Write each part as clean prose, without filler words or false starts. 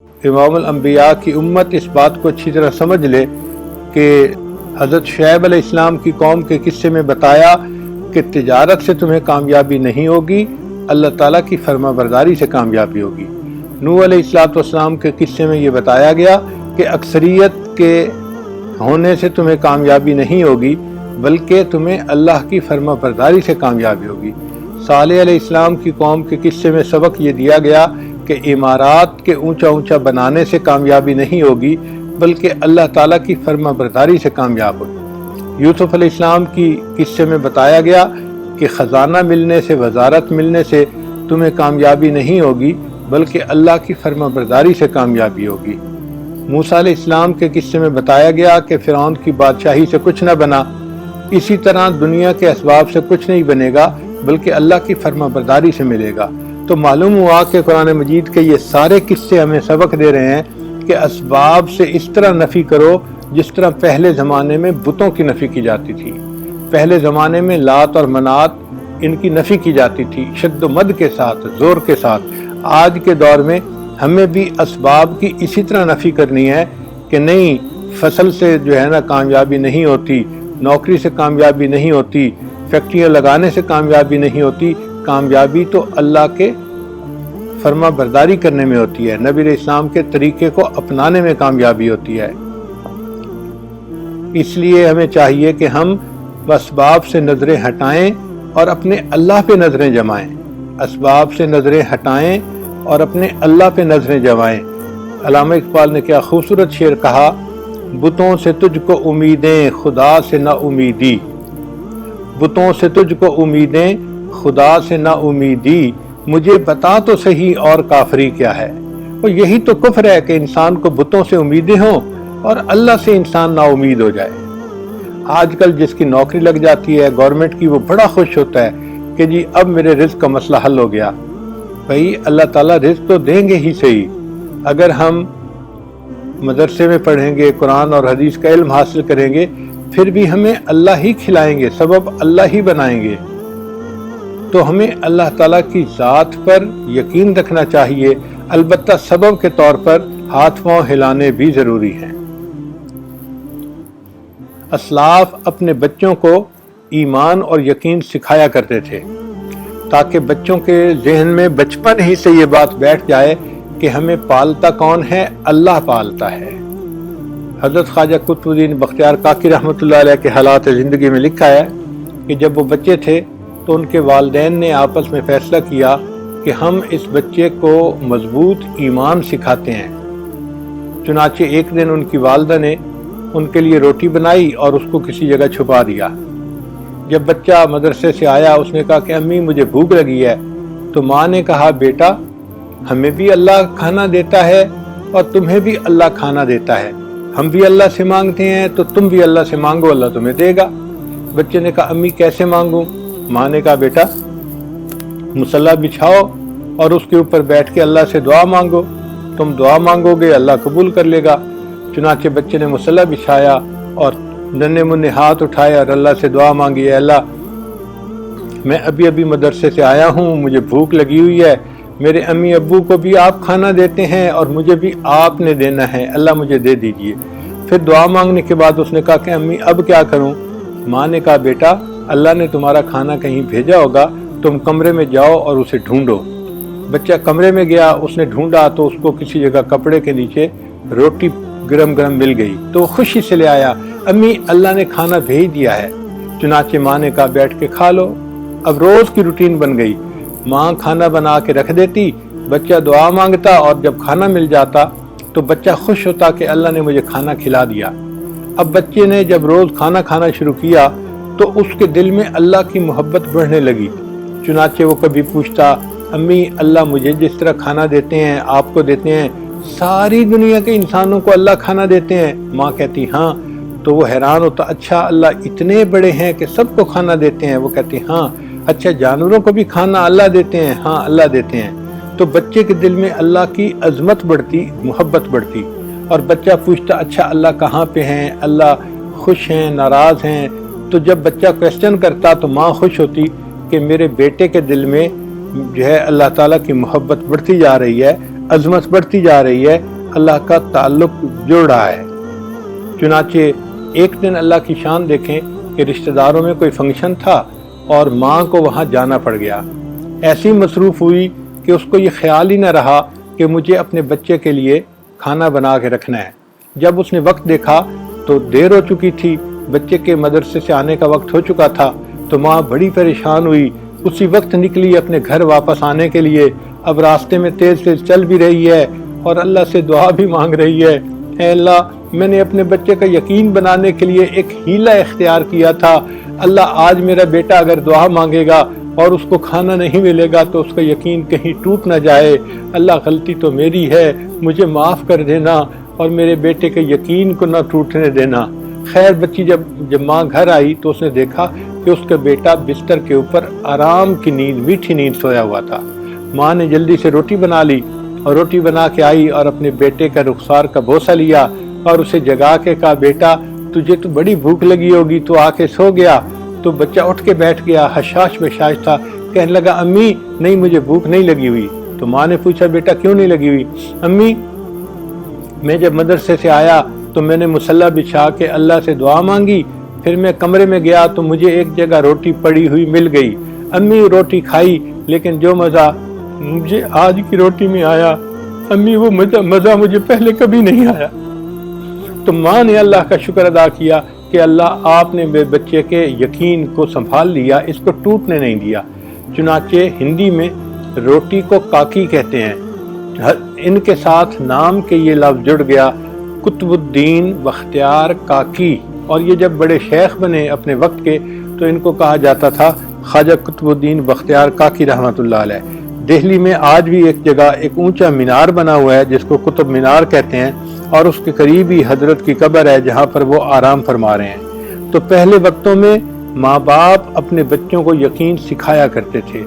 امام الانبیاء کی امت اس بات کو اچھی طرح سمجھ لے کہ حضرت شعیب علیہ السلام کی قوم کے قصے میں بتایا کہ تجارت سے تمہیں کامیابی نہیں ہوگی، اللہ تعالیٰ کی فرما برداری سے کامیابی ہوگی۔ نوح علیہ السلام کے قصے میں یہ بتایا گیا کہ اکثریت کے ہونے سے تمہیں کامیابی نہیں ہوگی بلکہ تمہیں اللہ کی فرما برداری سے کامیابی ہوگی۔ صالح علیہ السلام کی قوم کے قصے میں سبق یہ دیا گیا کہ عمارات کے اونچا اونچا بنانے سے کامیابی نہیں ہوگی بلکہ اللہ تعالیٰ کی فرما برداری سے کامیاب ہوگی۔ یوسف علیہ السلام کی قصے میں بتایا گیا کہ خزانہ ملنے سے، وزارت ملنے سے تمہیں کامیابی نہیں ہوگی بلکہ اللہ کی فرما برداری سے کامیابی ہوگی۔ موسیٰ علیہ السلام کے قصے میں بتایا گیا کہ فرعون کی بادشاہی سے کچھ نہ بنا، اسی طرح دنیا کے اسباب سے کچھ نہیں بنے گا بلکہ اللہ کی فرما برداری سے ملے گا۔ تو معلوم ہوا کہ قرآن مجید کے یہ سارے قصے ہمیں سبق دے رہے ہیں کہ اسباب سے اس طرح نفی کرو جس طرح پہلے زمانے میں بتوں کی نفی کی جاتی تھی۔ پہلے زمانے میں لات اور منات ان کی نفی کی جاتی تھی شد و مد کے ساتھ، زور کے ساتھ۔ آج کے دور میں ہمیں بھی اسباب کی اسی طرح نفی کرنی ہے کہ نہیں، فصل سے جو ہے نا کامیابی نہیں ہوتی، نوکری سے کامیابی نہیں ہوتی، فیکٹریاں لگانے سے کامیابی نہیں ہوتی، کامیابی تو اللہ کے فرما برداری کرنے میں ہوتی ہے، نبی علیہ السلام کے طریقے کو اپنانے میں کامیابی ہوتی ہے۔ اس لیے ہمیں چاہیے کہ ہم اسباب سے نظریں ہٹائیں اور اپنے اللہ پہ نظریں جمائیں، اسباب سے نظریں ہٹائیں اور اپنے اللہ پہ نظریں جمائیں۔ علامہ اقبال نے کیا خوبصورت شعر کہا، بتوں سے تجھ کو امیدیں خدا سے نا امیدی، بتوں سے تجھ کو امیدیں خدا سے نا امیدی، مجھے بتا تو صحیح اور کافری کیا ہے۔ اور یہی تو کفر ہے کہ انسان کو بتوں سے امیدیں ہوں اور اللہ سے انسان نا امید ہو جائے۔ آج کل جس کی نوکری لگ جاتی ہے گورنمنٹ کی، وہ بڑا خوش ہوتا ہے کہ جی اب میرے رزق کا مسئلہ حل ہو گیا۔ بھئی اللہ تعالیٰ رزق تو دیں گے ہی صحیح، اگر ہم مدرسے میں پڑھیں گے، قرآن اور حدیث کا علم حاصل کریں گے، پھر بھی ہمیں اللہ ہی کھلائیں گے، سبب اللہ ہی بنائیں گے۔ تو ہمیں اللہ تعالیٰ کی ذات پر یقین رکھنا چاہیے، البتہ سبب کے طور پر ہاتھ پاؤں ہلانے بھی ضروری ہیں۔ اسلاف اپنے بچوں کو ایمان اور یقین سکھایا کرتے تھے تاکہ بچوں کے ذہن میں بچپن ہی سے یہ بات بیٹھ جائے کہ ہمیں پالتا کون ہے؟ اللہ پالتا ہے۔ حضرت خواجہ قطب الدین بختیار کاکی رحمۃ اللہ علیہ کے حالات زندگی میں لکھا ہے کہ جب وہ بچے تھے تو ان کے والدین نے آپس میں فیصلہ کیا کہ ہم اس بچے کو مضبوط ایمان سکھاتے ہیں۔ چنانچہ ایک دن ان کی والدہ نے ان کے لیے روٹی بنائی اور اس کو کسی جگہ چھپا دیا۔ جب بچہ مدرسے سے آیا اس نے کہا کہ امی مجھے بھوک لگی ہے، تو ماں نے کہا بیٹا ہمیں بھی اللہ کھانا دیتا ہے اور تمہیں بھی اللہ کھانا دیتا ہے، ہم بھی اللہ سے مانگتے ہیں تو تم بھی اللہ سے مانگو، اللہ تمہیں دے گا۔ بچے نے کہا امی کیسے مانگوں؟ ماں نے کہا بیٹا مصلی بچھاؤ اور اس کے اوپر بیٹھ کے اللہ سے دعا مانگو، تم دعا مانگو گے اللہ قبول کر لے گا۔ چنانچہ بچے نے مصلی بچھایا اور ننھے منھے ہاتھ اٹھایا اور اللہ سے دعا مانگی، اے اللہ میں ابھی مدرسے سے آیا ہوں، مجھے بھوک لگی ہوئی ہے، میرے امی ابو کو بھی آپ کھانا دیتے ہیں اور مجھے بھی آپ نے دینا ہے، اللہ مجھے دے دیجئے۔ پھر دعا مانگنے کے بعد اس نے کہا کہ امی اب کیا کروں؟ ماں نے کہا بیٹا اللہ نے تمہارا کھانا کہیں بھیجا ہوگا، تم کمرے میں جاؤ اور اسے ڈھونڈو۔ بچہ کمرے میں گیا، اس نے ڈھونڈا تو اس کو کسی جگہ کپڑے کے نیچے روٹی گرم گرم مل گئی تو وہ خوشی سے لے آیا، امی اللہ نے کھانا بھیج دیا ہے۔ چنانچہ ماں نے کہا بیٹھ کے کھا لو۔ اب روز کی روٹین بن گئی، ماں کھانا بنا کے رکھ دیتی، بچہ دعا مانگتا اور جب کھانا مل جاتا تو بچہ خوش ہوتا کہ اللہ نے مجھے کھانا کھلا دیا۔ اب بچے نے جب روز کھانا کھانا شروع کیا تو اس کے دل میں اللہ کی محبت بڑھنے لگی۔ چنانچہ وہ کبھی پوچھتا امی اللہ مجھے جس طرح کھانا دیتے ہیں آپ کو دیتے ہیں، ساری دنیا کے انسانوں کو اللہ کھانا دیتے ہیں؟ ماں کہتی ہاں۔ تو وہ حیران ہوتا، اچھا اللہ اتنے بڑے ہیں کہ سب کو کھانا دیتے ہیں؟ وہ کہتی ہاں۔ اچھا جانوروں کو بھی کھانا اللہ دیتے ہیں؟ ہاں اللہ دیتے ہیں۔ تو بچے کے دل میں اللہ کی عظمت بڑھتی، محبت بڑھتی، اور بچہ پوچھتا اچھا اللہ کہاں پہ ہیں، اللہ خوش ہیں ناراض ہیں؟ تو جب بچہ کویسچن کرتا تو ماں خوش ہوتی کہ میرے بیٹے کے دل میں جو ہے اللہ تعالیٰ کی محبت بڑھتی جا رہی ہے، عظمت بڑھتی جا رہی ہے، اللہ کا تعلق جڑ رہا ہے۔ چنانچہ ایک دن اللہ کی شان دیکھیں کہ رشتہ داروں میں کوئی فنکشن تھا اور ماں کو وہاں جانا پڑ گیا۔ ایسی مصروف ہوئی کہ اس کو یہ خیال ہی نہ رہا کہ مجھے اپنے بچے کے لیے کھانا بنا کے رکھنا ہے۔ جب اس نے وقت دیکھا تو دیر ہو چکی تھی، بچے کے مدرسے سے آنے کا وقت ہو چکا تھا، تو ماں بڑی پریشان ہوئی، اسی وقت نکلی اپنے گھر واپس آنے کے لیے۔ اب راستے میں تیز تیز چل بھی رہی ہے اور اللہ سے دعا بھی مانگ رہی ہے، اے اللہ میں نے اپنے بچے کا یقین بنانے کے لیے ایک ہیلہ اختیار کیا تھا، اللہ آج میرا بیٹا اگر دعا مانگے گا اور اس کو کھانا نہیں ملے گا تو اس کا یقین کہیں ٹوٹ نہ جائے، اللہ غلطی تو میری ہے، مجھے معاف کر دینا اور میرے بیٹے کے یقین کو نہ ٹوٹنے دینا۔ خیر بچی جب ماں گھر آئی تو اس نے دیکھا کہ اس کا بیٹا بستر کے اوپر آرام کی نیند، میٹھی نیند سویا ہوا تھا۔ ماں نے جلدی سے روٹی بنا لی اور روٹی بنا کے آئی اور اپنے بیٹے کا رخسار کا بوسہ لیا اور اسے جگا کے کہا، بیٹا تجھے تو بڑی بھوک لگی ہوگی، تو آ کے سو گیا؟ تو بچہ اٹھ کے بیٹھ گیا، حشاش بشاش تھا، کہنے لگا امی نہیں مجھے بھوک نہیں لگی ہوئی۔ تو ماں نے پوچھا بیٹا کیوں نہیں لگی ہوئی؟ امی میں جب مدرسے سے آیا تو میں نے مصلی بچھا کے اللہ سے دعا مانگی، پھر میں کمرے میں گیا تو مجھے ایک جگہ روٹی پڑی ہوئی مل گئی، امی روٹی کھائی، لیکن جو مزہ مجھے آج کی روٹی میں آیا امی وہ مزہ مجھے پہلے کبھی نہیں آیا۔ تو ماں نے اللہ کا شکر ادا کیا کہ اللہ آپ نے میرے بچے کے یقین کو سنبھال لیا، اس کو ٹوٹنے نہیں دیا۔ چنانچہ ہندی میں روٹی کو کاکی کہتے ہیں، ان کے ساتھ نام کے یہ لفظ جڑ گیا، قطب الدین بختیار کاکی، اور یہ جب بڑے شیخ بنے اپنے وقت کے تو ان کو کہا جاتا تھا خواجہ قطب الدین بختیار کاکی رحمۃ اللہ علیہ۔ دہلی میں آج بھی ایک جگہ ایک اونچا مینار بنا ہوا ہے جس کو قطب مینار کہتے ہیں، اور اس کے قریب ہی حضرت کی قبر ہے جہاں پر وہ آرام فرما رہے ہیں۔ تو پہلے وقتوں میں ماں باپ اپنے بچوں کو یقین سکھایا کرتے تھے،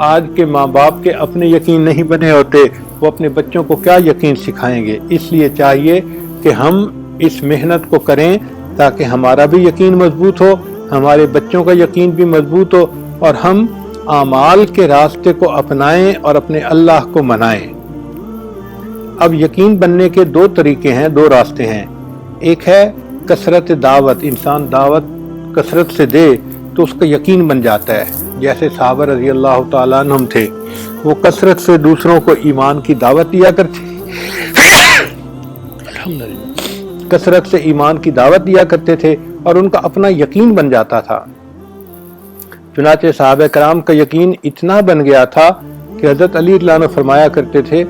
آج کے ماں باپ کے اپنے یقین نہیں بنے ہوتے، وہ اپنے بچوں کو کیا یقین سکھائیں گے؟ اس لیے چاہیے کہ ہم اس محنت کو کریں تاکہ ہمارا بھی یقین مضبوط ہو، ہمارے بچوں کا یقین بھی مضبوط ہو، اور ہم اعمال کے راستے کو اپنائیں اور اپنے اللہ کو منائیں۔ اب یقین بننے کے دو طریقے ہیں، دو راستے ہیں۔ ایک ہے کثرت دعوت، انسان دعوت کثرت سے دے تو اس کا یقین بن جاتا ہے، جیسے صحابہ رضی اللہ تعالیٰ عنہم تھے، وہ کثرت سے دوسروں کو ایمان کی دعوت دیا کرتے کثرت سے ایمان کی دعوت دیا کرتے تھے اور ان کا اپنا یقین بن جاتا تھا۔ چنانچہ صحابہ کرام کا یقین اتنا بن گیا تھا کہ حضرت علی رضی اللہ عنہ فرمایا کرتے تھے،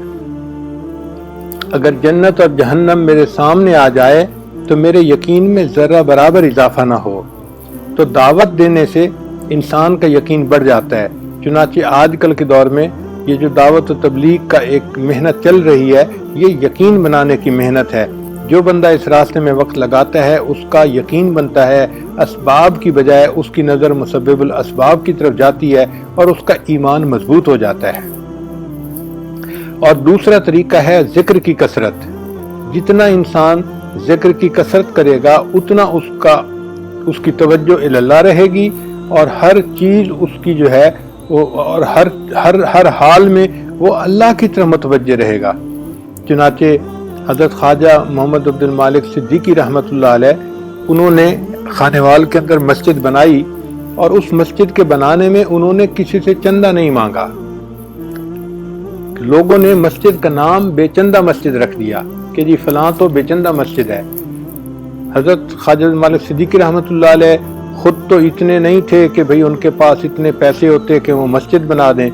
اگر جنت اور جہنم میرے سامنے آ جائے تو میرے یقین میں ذرہ برابر اضافہ نہ ہو۔ تو دعوت دینے سے انسان کا یقین بڑھ جاتا ہے۔ چنانچہ آج کل کے دور میں یہ جو دعوت و تبلیغ کا ایک محنت چل رہی ہے، یہ یقین بنانے کی محنت ہے۔ جو بندہ اس راستے میں وقت لگاتا ہے اس کا یقین بنتا ہے، اسباب کی بجائے اس کی نظر مسبب الاسباب کی طرف جاتی ہے اور اس کا ایمان مضبوط ہو جاتا ہے۔ اور دوسرا طریقہ ہے ذکر کی کثرت۔ جتنا انسان ذکر کی کثرت کرے گا اتنا اس کی توجہ اللہ رہے گی، اور ہر چیز اس کی جو ہے اور ہر حال میں وہ اللہ کی طرف متوجہ رہے گا۔ چنانچہ حضرت خواجہ محمد عبد المالک صدیقی رحمۃ اللہ علیہ، انہوں نے خانوال کے اندر مسجد بنائی، اور اس مسجد کے بنانے میں انہوں نے کسی سے چندہ نہیں مانگا۔ لوگوں نے مسجد کا نام بے چندہ مسجد رکھ دیا کہ جی فلاں تو بے چندہ مسجد ہے۔ حضرت خواجہ مالک صدیقی رحمۃ اللہ علیہ خود تو اتنے نہیں تھے کہ بھئی ان کے پاس اتنے پیسے ہوتے کہ وہ مسجد بنا دیں،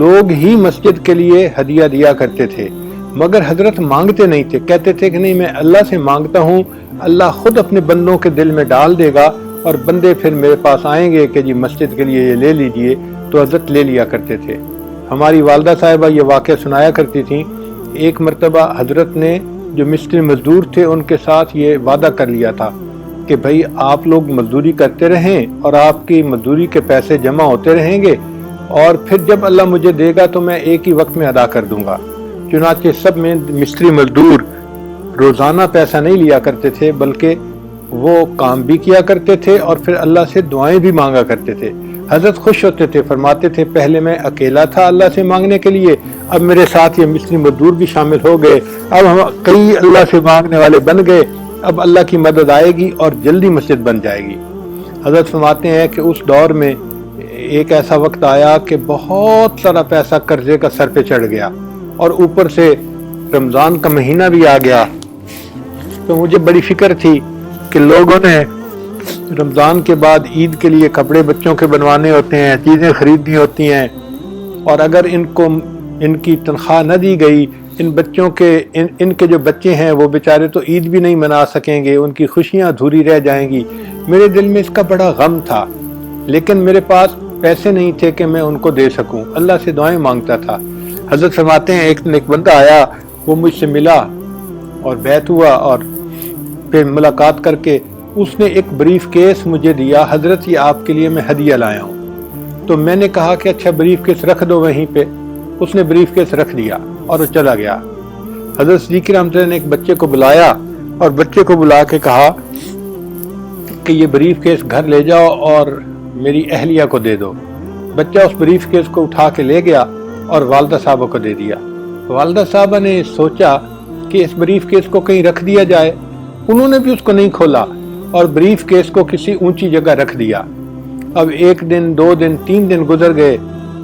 لوگ ہی مسجد کے لیے ہدیہ دیا کرتے تھے، مگر حضرت مانگتے نہیں تھے، کہتے تھے کہ نہیں میں اللہ سے مانگتا ہوں، اللہ خود اپنے بندوں کے دل میں ڈال دے گا اور بندے پھر میرے پاس آئیں گے کہ جی مسجد کے لیے یہ لے لیجئے، تو حضرت لے لیا کرتے تھے۔ ہماری والدہ صاحبہ یہ واقعہ سنایا کرتی تھیں، ایک مرتبہ حضرت نے جو مستری مزدور تھے ان کے ساتھ یہ وعدہ کر لیا تھا کہ بھئی آپ لوگ مزدوری کرتے رہیں اور آپ کی مزدوری کے پیسے جمع ہوتے رہیں گے، اور پھر جب اللہ مجھے دے گا تو میں ایک ہی وقت میں ادا کر دوں گا۔ چنانچہ سب میں مستری مزدور روزانہ پیسہ نہیں لیا کرتے تھے، بلکہ وہ کام بھی کیا کرتے تھے اور پھر اللہ سے دعائیں بھی مانگا کرتے تھے۔ حضرت خوش ہوتے تھے، فرماتے تھے پہلے میں اکیلا تھا اللہ سے مانگنے کے لیے، اب میرے ساتھ یہ مصری مزدور بھی شامل ہو گئے، اب ہم کئی اللہ سے مانگنے والے بن گئے، اب اللہ کی مدد آئے گی اور جلدی مسجد بن جائے گی۔ حضرت فرماتے ہیں کہ اس دور میں ایک ایسا وقت آیا کہ بہت سارا پیسہ قرضے کا سر پہ چڑھ گیا، اور اوپر سے رمضان کا مہینہ بھی آ گیا، تو مجھے بڑی فکر تھی کہ لوگوں نے رمضان کے بعد عید کے لیے کپڑے بچوں کے بنوانے ہوتے ہیں، چیزیں خریدنی ہوتی ہیں، اور اگر ان کی تنخواہ نہ دی گئی، ان کے جو بچے ہیں وہ بیچارے تو عید بھی نہیں منا سکیں گے، ان کی خوشیاں ادھوری رہ جائیں گی۔ میرے دل میں اس کا بڑا غم تھا، لیکن میرے پاس پیسے نہیں تھے کہ میں ان کو دے سکوں، اللہ سے دعائیں مانگتا تھا۔ حضرت فرماتے ہیں ایک بندہ آیا، وہ مجھ سے ملا اور بیعت ہوا، اور پھر ملاقات کر کے اس نے ایک بریف کیس مجھے دیا، حضرت یہ آپ کے لیے میں ہدیہ لایا ہوں۔ تو میں نے کہا کہ اچھا بریف کیس رکھ دو وہیں پہ۔ اس نے بریف کیس رکھ دیا اور وہ چلا گیا۔ حضرت صدیق رحمۃ اللہ نے ایک بچے کو بلایا اور بچے کو بلا کے کہا کہ یہ بریف کیس گھر لے جاؤ اور میری اہلیہ کو دے دو۔ بچہ اس بریف کیس کو اٹھا کے لے گیا اور والدہ صاحبہ کو دے دیا۔ والدہ صاحبہ نے سوچا کہ اس بریف کیس کو کہیں رکھ دیا جائے، انہوں نے بھی اس کو نہیں کھولا اور بریف کیس کو کسی اونچی جگہ رکھ دیا۔ اب 1 دن 2 دن 3 دن گزر گئے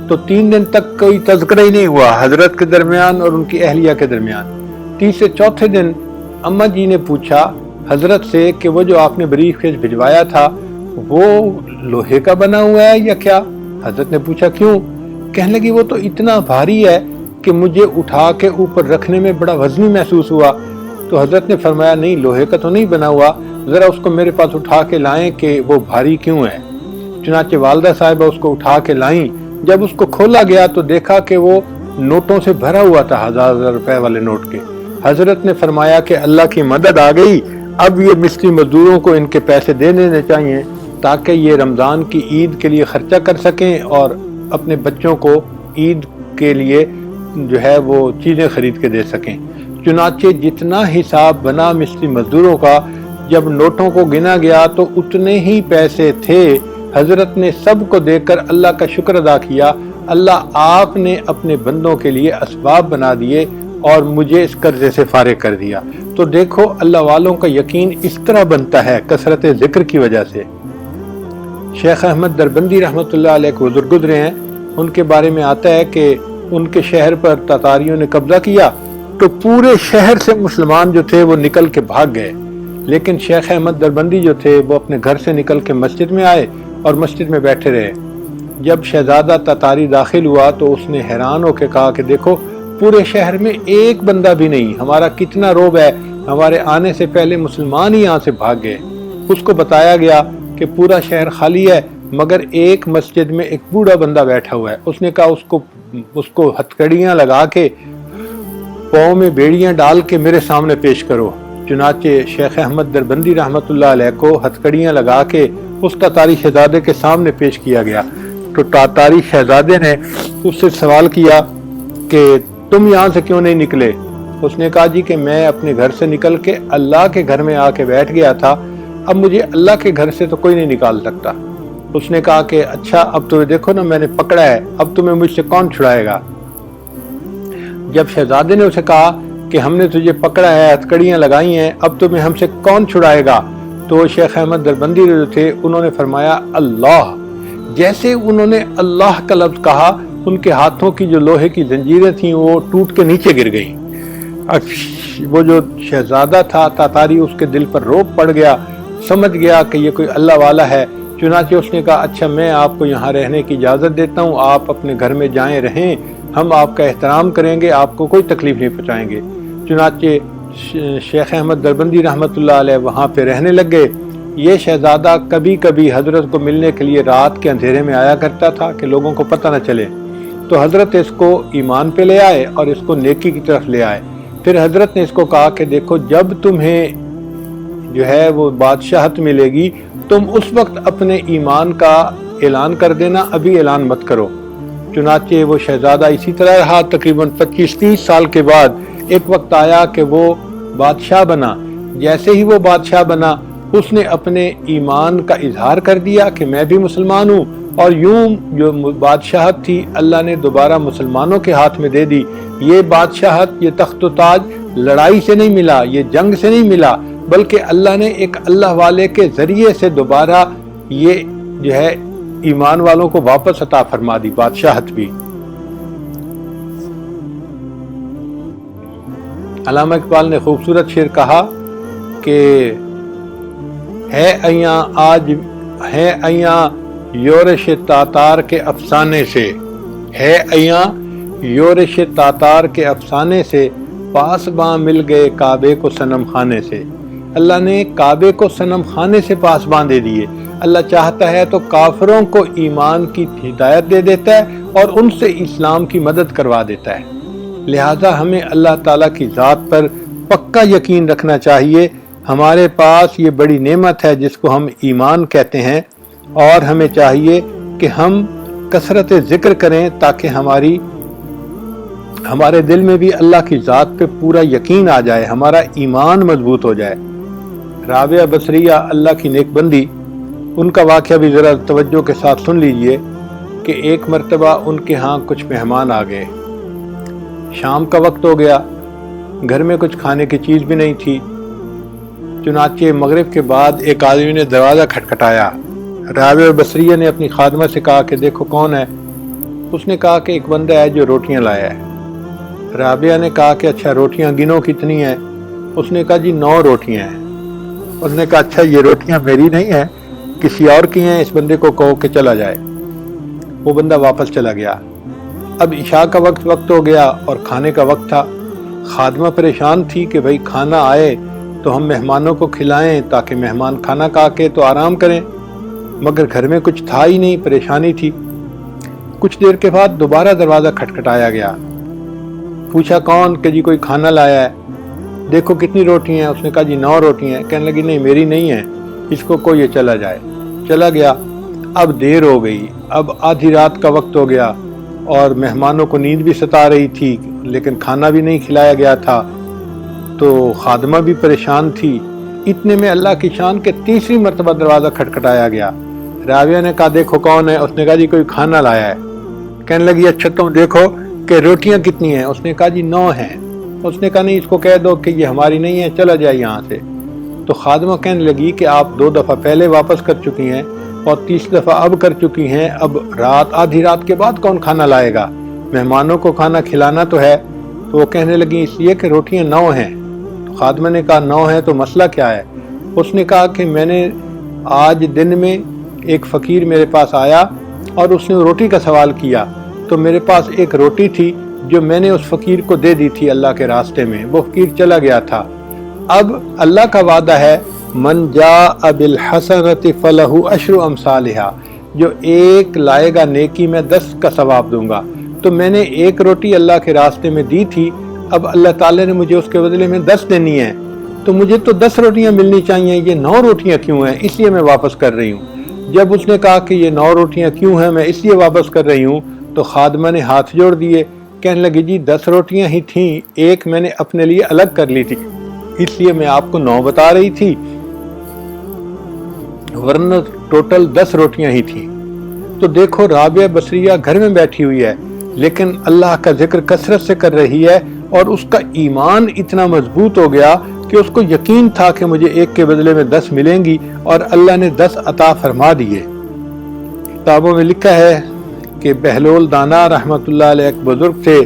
تو 3 دن تک کوئی تذکرہ ہی نہیں ہوا حضرت کے درمیان اور ان کی اہلیہ کے درمیان۔ تیسرے چوتھے دن اماں جی نے پوچھا حضرت سے کہ وہ جو آپ نے بریف کیس بھجوایا تھا وہ لوہے کا بنا ہوا ہے یا کیا؟ حضرت نے پوچھا کیوں؟ کہنے لگی وہ تو اتنا بھاری ہے کہ مجھے اٹھا کے اوپر رکھنے میں بڑا وزنی محسوس ہوا۔ تو حضرت نے فرمایا نہیں، لوہے کا تو نہیں بنا ہوا، ذرا اس کو میرے پاس اٹھا کے لائیں کہ وہ بھاری کیوں ہے۔ چنانچہ والدہ صاحبہ اس کو اٹھا کے لائیں۔ جب اس کو کھولا گیا تو دیکھا کہ وہ نوٹوں سے بھرا ہوا تھا، 1000 روپے والے نوٹ کے۔ حضرت نے فرمایا کہ اللہ کی مدد آ گئی، اب یہ مصری مزدوروں کو ان کے پیسے دے دینے چاہیے تاکہ یہ رمضان کی عید کے لیے خرچہ کر سکیں اور اپنے بچوں کو عید کے لیے جو ہے وہ چیزیں خرید کے دے سکیں۔ چنانچہ جتنا حساب بنا مصری مزدوروں کا، جب نوٹوں کو گنا گیا تو اتنے ہی پیسے تھے۔ حضرت نے سب کو دیکھ کر اللہ کا شکر ادا کیا، اللہ آپ نے اپنے بندوں کے لیے اسباب بنا دیے اور مجھے اس قرضے سے فارغ کر دیا۔ تو دیکھو اللہ والوں کا یقین اس طرح بنتا ہے کثرت ذکر کی وجہ سے۔ شیخ احمد دربندی رحمۃ اللہ علیہ کو بزرگ گزرے ہیں، ان کے بارے میں آتا ہے کہ ان کے شہر پر تاتاریوں نے قبضہ کیا تو پورے شہر سے مسلمان جو تھے وہ نکل کے بھاگ گئے، لیکن شیخ احمد دربندی جو تھے وہ اپنے گھر سے نکل کے مسجد میں آئے اور مسجد میں بیٹھے رہے۔ جب شہزادہ تاتاری داخل ہوا تو اس نے حیران ہو کے کہا کہ دیکھو پورے شہر میں ایک بندہ بھی نہیں، ہمارا کتنا روب ہے، ہمارے آنے سے پہلے مسلمان ہی یہاں سے بھاگ گئے۔ اس کو بتایا گیا کہ پورا شہر خالی ہے مگر ایک مسجد میں ایک بوڑھا بندہ بیٹھا ہوا ہے۔ اس نے کہا اس کو ہتھکڑیاں لگا کے پاؤں میں بیڑیاں ڈال کے میرے سامنے پیش کرو۔ چنانچہ شیخ احمد دربندی رحمۃ اللہ علیہ کو ہتھکڑیاں لگا کے اس تاتاری شہزادے کے سامنے پیش کیا گیا۔ تو تاتاری شہزادے نے اس سے سوال کیا کہ تم یہاں سے کیوں نہیں نکلے؟ اس نے کہا جی کہ میں اپنے گھر سے نکل کے اللہ کے گھر میں آ کے بیٹھ گیا تھا، اب مجھے اللہ کے گھر سے تو کوئی نہیں نکال سکتا۔ اس نے کہا کہ اچھا اب تمہیں دیکھو نا میں نے پکڑا ہے، اب تمہیں مجھ سے کون چھڑائے گا؟ جب شہزادے نے اسے کہا کہ ہم نے تجھے پکڑا ہے، ہتھکڑیاں لگائی ہیں، اب تمہیں ہم سے کون چھڑائے گا؟ تو شیخ احمد دربندی جو تھے انہوں نے فرمایا اللہ۔ جیسے انہوں نے اللہ کا لفظ کہا ان کے ہاتھوں کی جو لوہے کی زنجیریں تھیں وہ ٹوٹ کے نیچے گر گئیں۔ وہ جو شہزادہ تھا تاتاری، اس کے دل پر روب پڑ گیا، سمجھ گیا کہ یہ کوئی اللہ والا ہے۔ چنانچہ اس نے کہا اچھا میں آپ کو یہاں رہنے کی اجازت دیتا ہوں، آپ اپنے گھر میں جائیں رہیں، ہم آپ کا احترام کریں گے، آپ کو کوئی تکلیف نہیں پہنچائیں گے۔ چنانچہ شیخ احمد دربندی رحمۃ اللہ علیہ وہاں پہ رہنے لگ گئے۔ یہ شہزادہ کبھی کبھی حضرت کو ملنے کے لیے رات کے اندھیرے میں آیا کرتا تھا کہ لوگوں کو پتہ نہ چلے، تو حضرت اس کو ایمان پہ لے آئے اور اس کو نیکی کی طرف لے آئے۔ پھر حضرت نے اس کو کہا کہ دیکھو جب تمہیں جو ہے وہ بادشاہت ملے گی تم اس وقت اپنے ایمان کا اعلان کر دینا، ابھی اعلان مت کرو۔ چنانچہ وہ شہزادہ اسی طرح رہا، تقریباً 25-30 سال کے بعد ایک وقت آیا کہ وہ بادشاہ بنا۔ جیسے ہی وہ بادشاہ بنا اس نے اپنے ایمان کا اظہار کر دیا کہ میں بھی مسلمان ہوں، اور یوں جو بادشاہت تھی اللہ نے دوبارہ مسلمانوں کے ہاتھ میں دے دی۔ یہ بادشاہت، یہ تخت و تاج لڑائی سے نہیں ملا، یہ جنگ سے نہیں ملا، بلکہ اللہ نے ایک اللہ والے کے ذریعے سے دوبارہ یہ جو ہے ایمان والوں کو واپس عطا فرما دی بادشاہت بھی۔ علامہ اقبال نے خوبصورت شعر کہا کہ ہے ایاں یورش تاتار کے افسانے سے، ہے ایاں یورش تاتار کے افسانے سے، پاسباں مل گئے کعبے کو صنم خانے سے۔ اللہ نے کعبے کو صنم خانے سے پاسباں دے دیے۔ اللہ چاہتا ہے تو کافروں کو ایمان کی ہدایت دے دیتا ہے اور ان سے اسلام کی مدد کروا دیتا ہے۔ لہٰذا ہمیں اللہ تعالیٰ کی ذات پر پکا یقین رکھنا چاہیے۔ ہمارے پاس یہ بڑی نعمت ہے جس کو ہم ایمان کہتے ہیں، اور ہمیں چاہیے کہ ہم کثرت ذکر کریں تاکہ ہمارے دل میں بھی اللہ کی ذات پہ پورا یقین آ جائے، ہمارا ایمان مضبوط ہو جائے۔ رابعہ بصریہ اللہ کی نیک بندی، ان کا واقعہ بھی ذرا توجہ کے ساتھ سن لیجئے کہ ایک مرتبہ ان کے ہاں کچھ مہمان آ گئے۔ شام کا وقت ہو گیا، گھر میں کچھ کھانے کی چیز بھی نہیں تھی۔ چنانچہ مغرب کے بعد ایک آدمی نے دروازہ کھٹکھٹایا۔ رابعہ بصریہ نے اپنی خادمہ سے کہا کہ دیکھو کون ہے۔ اس نے کہا کہ ایک بندہ ہے جو روٹیاں لایا ہے۔ رابعہ نے کہا کہ اچھا روٹیاں گنو کتنی ہیں؟ اس نے کہا جی 9 روٹیاں ہیں۔ اس نے کہا اچھا یہ روٹیاں میری نہیں ہیں، کسی اور کی ہیں، اس بندے کو کہو کہ چلا جائے۔ وہ بندہ واپس چلا گیا۔ اب عشاء کا وقت ہو گیا اور کھانے کا وقت تھا۔ خادمہ پریشان تھی کہ بھائی کھانا آئے تو ہم مہمانوں کو کھلائیں تاکہ مہمان کھانا کھا کے تو آرام کریں، مگر گھر میں کچھ تھا ہی نہیں، پریشانی تھی۔ کچھ دیر کے بعد دوبارہ دروازہ کھٹکھٹایا گیا۔ پوچھا کون؟ کہ جی کوئی کھانا لایا ہے۔ دیکھو کتنی روٹی ہیں؟ اس نے کہا جی 9 روٹی ہیں۔ کہنے لگی نہیں میری نہیں ہیں، اس کو یہ چلا جائے۔ چلا گیا۔ اب دیر ہو گئی، اب آدھی رات کا وقت ہو گیا اور مہمانوں کو نیند بھی ستا رہی تھی لیکن کھانا بھی نہیں کھلایا گیا تھا، تو خادمہ بھی پریشان تھی۔ اتنے میں اللہ کی شان کے تیسری مرتبہ دروازہ کھٹکھٹایا گیا۔ رابعہ نے کہا دیکھو کون ہے؟ اس نے کہا جی کوئی کھانا لایا ہے۔ کہنے لگی اچھا تم دیکھو کہ روٹیاں کتنی ہیں؟ اس نے کہا جی 9 ہیں۔ اس نے کہا نہیں اس کو کہہ دو کہ یہ ہماری نہیں ہے، چلا جائے یہاں سے۔ تو خادمہ کہنے لگی کہ آپ 2 دفعہ پہلے واپس کر چکی ہیں اور 30 دفعہ اب کر چکی ہیں، اب آدھی رات کے بعد کون کھانا لائے گا؟ مہمانوں کو کھانا کھلانا تو ہے۔ تو وہ کہنے لگی اس لیے کہ روٹیاں 9 ہیں۔ تو خادمہ نے کہا 9 ہیں تو مسئلہ کیا ہے؟ اس نے کہا کہ میں نے آج دن میں ایک فقیر میرے پاس آیا اور اس نے روٹی کا سوال کیا، تو میرے پاس ایک روٹی تھی جو میں نے اس فقیر کو دے دی تھی اللہ کے راستے میں، وہ فقیر چلا گیا تھا۔ اب اللہ کا وعدہ ہے من جاء بالحسنۃ فلہ عشر امثالھا، جو ایک لائے گا نیکی میں 10 کا ثواب دوں گا۔ تو میں نے ایک روٹی اللہ کے راستے میں دی تھی، اب اللہ تعالیٰ نے مجھے اس کے بدلے میں 10 دینی ہے، تو مجھے تو 10 روٹیاں ملنی چاہیے، یہ 9 روٹیاں کیوں ہیں؟ اس لیے میں واپس کر رہی ہوں۔ جب اس نے کہا کہ یہ 9 روٹیاں کیوں ہیں، میں اس لیے واپس کر رہی ہوں، تو خادمہ نے ہاتھ جوڑ دیے، کہنے لگی جی 10 روٹیاں ہی تھیں، ایک میں نے اپنے لیے الگ کر لی تھی، اس لیے میں آپ کو 9 بتا رہی تھی، ورنہ ٹوٹل 10 روٹیاں ہی تھیں۔ تو دیکھو رابعہ بصریہ گھر میں بیٹھی ہوئی ہے لیکن اللہ کا ذکر کثرت سے کر رہی ہے، اور اس کا ایمان اتنا مضبوط ہو گیا کہ اس کو یقین تھا کہ مجھے ایک کے بدلے میں 10 ملیں گی، اور اللہ نے 10 عطا فرما دیے۔ کتابوں میں لکھا ہے کہ بہلول دانا رحمت اللہ علیہ ایک بزرگ تھے،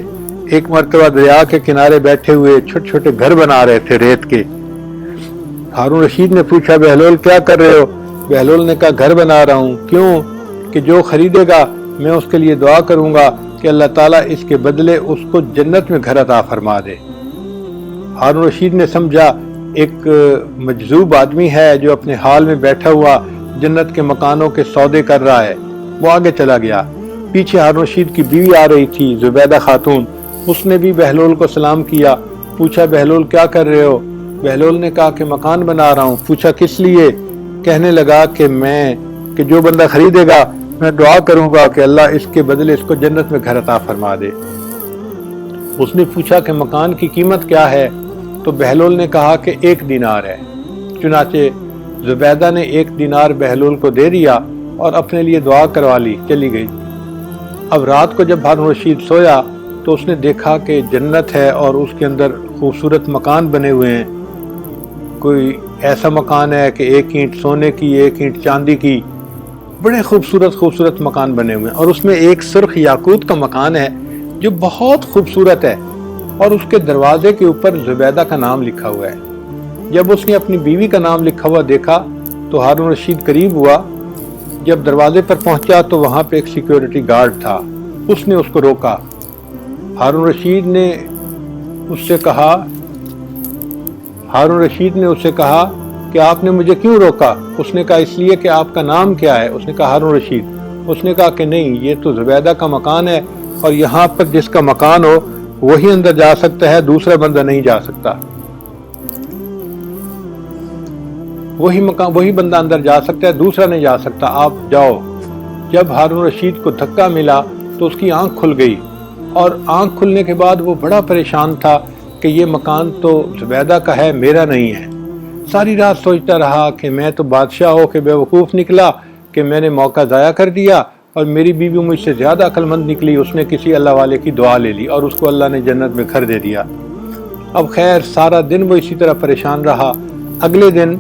ایک مرتبہ دریا کے کنارے بیٹھے ہوئے چھوٹے چھوٹے گھر بنا رہے تھے ریت کے۔ ہارون رشید نے پوچھا بہلول کیا کر رہے ہو؟ بہلول نے کہا گھر بنا رہا ہوں۔ کیوں؟ کہ جو خریدے گا میں اس کے لیے دعا کروں گا کہ اللہ تعالیٰ اس کے بدلے اس کو جنت میں گھر عطا فرما دے۔ ہارون رشید نے سمجھا ایک مجذوب آدمی ہے جو اپنے حال میں بیٹھا ہوا جنت کے مکانوں کے سودے کر رہا ہے۔ وہ آگے چلا گیا۔ پیچھے ہارون رشید کی بیوی آ رہی تھی، زبیدہ خاتون، اس نے بھی بہلول کو سلام کیا۔ پوچھا بہلول کیا کر رہے ہو؟ بہلول نے کہا کہ مکان بنا رہا ہوں۔ پوچھا کس لیے؟ کہنے لگا کہ جو بندہ خریدے گا میں دعا کروں گا کہ اللہ اس کے بدلے اس کو جنت میں گھر عطا فرما دے۔ اس نے پوچھا کہ مکان کی قیمت کیا ہے؟ تو بہلول نے کہا کہ 1 دینار ہے۔ چنانچہ زبیدہ نے 1 دینار بہلول کو دے دیا اور اپنے لیے دعا کروا لی، چلی گئی۔ اب رات کو جب ہارون رشید سویا تو اس نے دیکھا کہ جنت ہے اور اس کے اندر خوبصورت مکان بنے ہوئے ہیں۔ کوئی ایسا مکان ہے کہ ایک اینٹ سونے کی، ایک اینٹ چاندی کی، بڑے خوبصورت مکان بنے ہوئے ہیں، اور اس میں ایک سرخ یاقوت کا مکان ہے جو بہت خوبصورت ہے، اور اس کے دروازے کے اوپر زبیدہ کا نام لکھا ہوا ہے۔ جب اس نے اپنی بیوی کا نام لکھا ہوا دیکھا تو ہارون رشید قریب ہوا۔ جب دروازے پر پہنچا تو وہاں پہ ایک سیکیورٹی گارڈ تھا، اس نے اس کو روکا۔ ہارون رشید نے اس سے کہا کہ آپ نے مجھے کیوں روکا؟ اس نے کہا اس لیے کہ آپ کا نام کیا ہے؟ اس نے کہا ہارون رشید۔ اس نے کہا کہ نہیں، یہ تو زبیدہ کا مکان ہے، اور یہاں پر جس کا مکان ہو وہی اندر جا سکتا ہے، دوسرا بندہ نہیں جا سکتا۔ وہی بندہ اندر جا سکتا ہے، دوسرا نہیں جا سکتا، آپ جاؤ۔ جب ہارون رشید کو دھکا ملا تو اس کی آنکھ کھل گئی، اور آنکھ کھلنے کے بعد وہ بڑا پریشان تھا کہ یہ مکان تو زبیدہ کا ہے، میرا نہیں ہے۔ ساری رات سوچتا رہا کہ میں تو بادشاہ ہو کے بے وقوف نکلا کہ میں نے موقع ضائع کر دیا، اور میری بیوی مجھ سے زیادہ عقل مند نکلی، اس نے کسی اللہ والے کی دعا لے لی اور اس کو اللہ نے جنت میں گھر دے دیا۔ اب خیر سارا دن وہ اسی طرح پریشان رہا۔ اگلے دن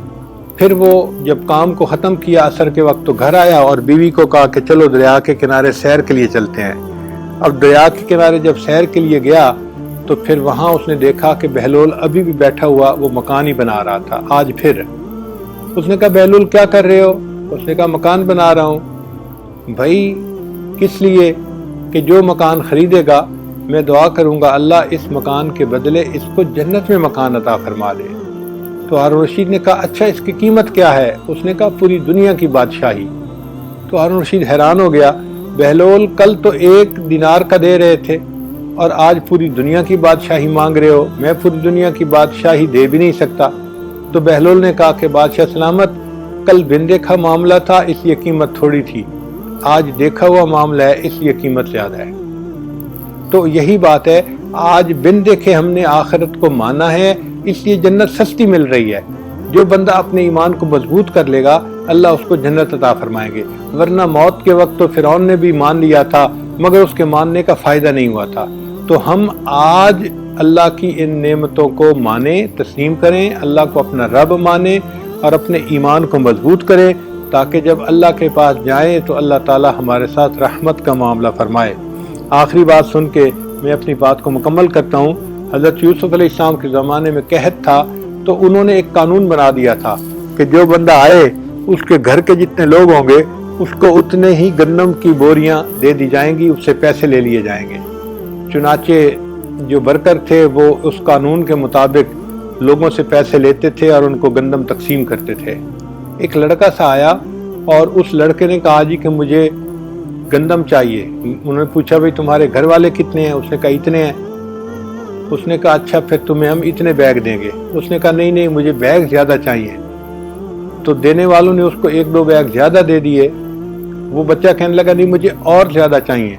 پھر وہ جب کام کو ختم کیا عصر کے وقت تو گھر آیا اور بیوی کو کہا کہ چلو دریا کے کنارے سیر کے لیے چلتے ہیں۔ اب دریا کے کنارے جب سیر کے لیے گیا تو پھر وہاں اس نے دیکھا کہ بہلول ابھی بھی بیٹھا ہوا وہ مکان ہی بنا رہا تھا۔ آج پھر اس نے کہا بہلول کیا کر رہے ہو؟ اس نے کہا مکان بنا رہا ہوں۔ بھائی کس لیے؟ کہ جو مکان خریدے گا میں دعا کروں گا اللہ اس مکان کے بدلے اس کو جنت میں مکان عطا فرما دے۔ تو ہارون رشید نے کہا اچھا اس کی قیمت کیا ہے؟ اس نے کہا پوری دنیا کی بادشاہی۔ تو ہارون رشید حیران ہو گیا، بہلول کل تو 1 دینار کا دے رہے تھے اور آج پوری دنیا کی بادشاہی مانگ رہے ہو، میں پوری دنیا کی بادشاہی دے بھی نہیں سکتا۔ تو بہلول نے کہا کہ بادشاہ سلامت، کل بن دیکھا معاملہ تھا اس لیے قیمت تھوڑی تھی، آج دیکھا ہوا معاملہ ہے اس لیے قیمت زیادہ ہے۔ تو یہی بات ہے، آج بن دیکھے ہم نے آخرت کو مانا ہے اس لیے جنت سستی مل رہی ہے۔ جو بندہ اپنے ایمان کو مضبوط کر لے گا اللہ اس کو جنت عطا فرمائیں گے، ورنہ موت کے وقت تو فرعون نے بھی مان لیا تھا مگر اس کے ماننے کا فائدہ نہیں ہوا تھا۔ تو ہم آج اللہ کی ان نعمتوں کو مانیں، تسلیم کریں، اللہ کو اپنا رب مانیں اور اپنے ایمان کو مضبوط کریں، تاکہ جب اللہ کے پاس جائیں تو اللہ تعالی ہمارے ساتھ رحمت کا معاملہ فرمائے۔ آخری بات سن کے میں اپنی بات کو مکمل کرتا ہوں۔ حضرت یوسف علیہ السلام کے زمانے میں قحط تھا تو انہوں نے ایک قانون بنا دیا تھا کہ جو بندہ آئے اس کے گھر کے جتنے لوگ ہوں گے اس کو اتنے ہی گندم کی بوریاں دے دی جائیں گی، اس سے پیسے لے لیے جائیں گے۔ چنانچہ جو ورکر تھے وہ اس قانون کے مطابق لوگوں سے پیسے لیتے تھے اور ان کو گندم تقسیم کرتے تھے۔ ایک لڑکا سا آیا اور اس لڑکے نے کہا جی کہ مجھے گندم چاہیے۔ انہوں نے پوچھا بھئی تمہارے گھر والے کتنے ہیں؟ اس نے کہا اتنے ہیں۔ اس نے کہا اچھا پھر تمہیں ہم اتنے بیگ دیں گے۔ اس نے کہا نہیں مجھے بیگ زیادہ چاہیے۔ تو دینے والوں نے اس کو 1-2 بیگ زیادہ دے دیے۔ وہ بچہ کہنے لگا نہیں مجھے اور زیادہ چاہیے۔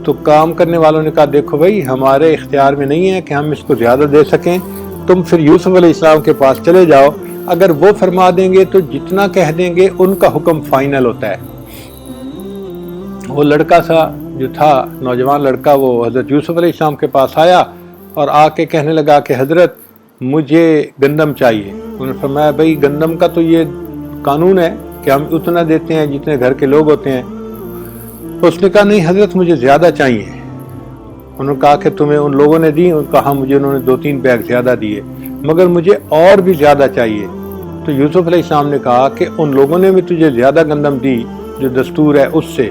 تو کام کرنے والوں نے کہا دیکھو بھائی ہمارے اختیار میں نہیں ہے کہ ہم اس کو زیادہ دے سکیں، تم پھر یوسف علیہ السلام کے پاس چلے جاؤ، اگر وہ فرما دیں گے تو جتنا کہہ دیں گے ان کا حکم فائنل ہوتا ہے۔ وہ لڑکا سا جو تھا نوجوان لڑکا وہ حضرت یوسف علیہ السلام کے پاس آیا اور آ کے کہنے لگا کہ حضرت مجھے گندم چاہیے۔ انہوں نے فرمایا بھائی گندم کا تو یہ قانون ہے کہ ہم اتنا دیتے ہیں جتنے گھر کے لوگ ہوتے ہیں۔ اس نے کہا نہیں حضرت مجھے زیادہ چاہیے۔ انہوں نے کہا کہ تمہیں ان لوگوں نے دی؟ کہا مجھے انہوں نے 2-3 بیگ زیادہ دیے مگر مجھے اور بھی زیادہ چاہیے۔ تو یوسف علیہ السلام نے کہا کہ ان لوگوں نے بھی تجھے زیادہ گندم دی جو دستور ہے اس سے،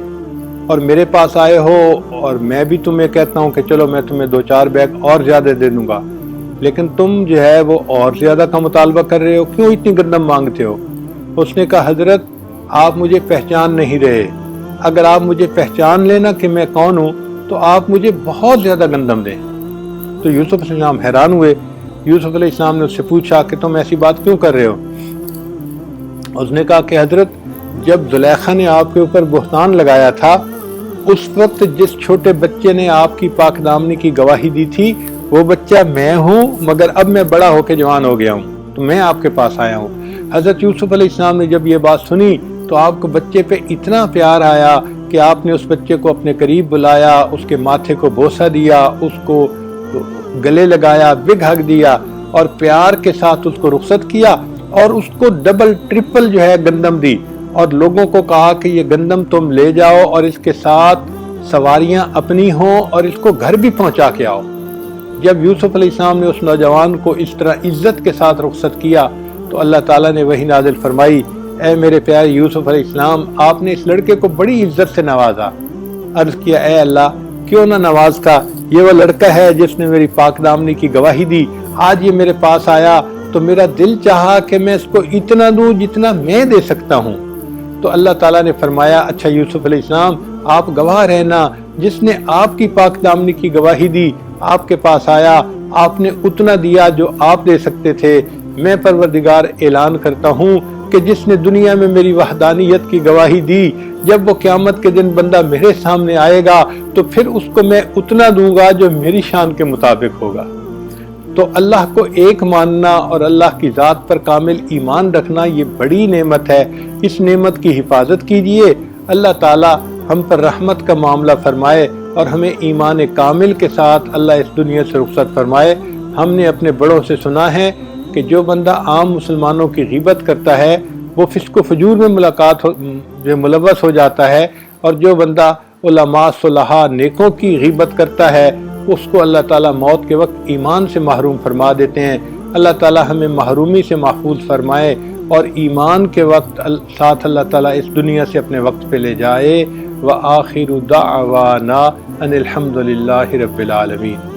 اور میرے پاس آئے ہو اور میں بھی تمہیں کہتا ہوں کہ چلو میں تمہیں 2-4 بیگ اور زیادہ دے دوں گا، لیکن تم جو ہے وہ اور زیادہ کا مطالبہ کر رہے ہو، کیوں اتنی گندم مانگتے ہو؟ اس نے کہا حضرت آپ مجھے پہچان نہیں رہے، اگر آپ مجھے پہچان لینا کہ میں کون ہوں تو آپ مجھے بہت زیادہ گندم دیں۔ تو یوسف علیہ السلام حیران ہوئے۔ یوسف علیہ السلام نے اس سے پوچھا کہ تم ایسی بات کیوں کر رہے ہو؟ اس نے کہا کہ حضرت جب زلیخا نے آپ کے اوپر بہتان لگایا تھا اس وقت جس چھوٹے بچے نے آپ کی پاک دامنی کی گواہی دی تھی وہ بچہ میں ہوں، مگر اب میں بڑا ہو کے جوان ہو گیا ہوں تو میں آپ کے پاس آیا ہوں۔ حضرت یوسف علیہ السلام نے جب یہ بات سنی تو آپ کو بچے پہ اتنا پیار آیا کہ آپ نے اس بچے کو اپنے قریب بلایا، اس کے ماتھے کو بوسہ دیا، اس کو گلے لگایا، بگ ہگ دیا اور پیار کے ساتھ اس کو رخصت کیا، اور اس کو ڈبل ٹرپل جو ہے گندم دی، اور لوگوں کو کہا کہ یہ گندم تم لے جاؤ اور اس کے ساتھ سواریاں اپنی ہوں اور اس کو گھر بھی پہنچا کے آؤ۔ جب یوسف علیہ السلام نے اس نوجوان کو اس طرح عزت کے ساتھ رخصت کیا تو اللہ تعالیٰ نے وحی نازل فرمائی، اے میرے پیارے یوسف علیہ السلام، آپ نے اس لڑکے کو بڑی عزت سے نوازا۔ عرض کیا، اے اللہ کیوں نہ نواز کا، یہ وہ لڑکا ہے جس نے میری پاک دامنی کی گواہی دی، آج یہ میرے پاس آیا تو میرا دل چاہا کہ میں اس کو اتنا دوں جتنا میں دے سکتا ہوں۔ تو اللہ تعالیٰ نے فرمایا، اچھا یوسف علیہ السلام آپ گواہ رہنا، جس نے آپ کی پاک دامنی کی گواہی دی آپ کے پاس آیا، آپ نے اتنا دیا جو آپ دے سکتے تھے۔ میں پروردگار اعلان کرتا ہوں کہ جس نے دنیا میں میری وحدانیت کی گواہی دی، جب وہ قیامت کے دن بندہ میرے سامنے آئے گا تو پھر اس کو میں اتنا دوں گا جو میری شان کے مطابق ہوگا۔ تو اللہ کو ایک ماننا اور اللہ کی ذات پر کامل ایمان رکھنا یہ بڑی نعمت ہے، اس نعمت کی حفاظت کیجئے۔ اللہ تعالی ہم پر رحمت کا معاملہ فرمائے اور ہمیں ایمان کامل کے ساتھ اللہ اس دنیا سے رخصت فرمائے۔ ہم نے اپنے بڑوں سے سنا ہے کہ جو بندہ عام مسلمانوں کی غیبت کرتا ہے وہ فسق و فجور میں ملوث ہو جاتا ہے، اور جو بندہ علماء صلحاء نیکوں کی غیبت کرتا ہے اس کو اللہ تعالیٰ موت کے وقت ایمان سے محروم فرما دیتے ہیں۔ اللہ تعالیٰ ہمیں محرومی سے محفوظ فرمائے اور ایمان کے وقت ساتھ اللہ تعالیٰ اس دنیا سے اپنے وقت پہ لے جائے۔ وآخر دعوانا ان الحمد للہ رب العالمین۔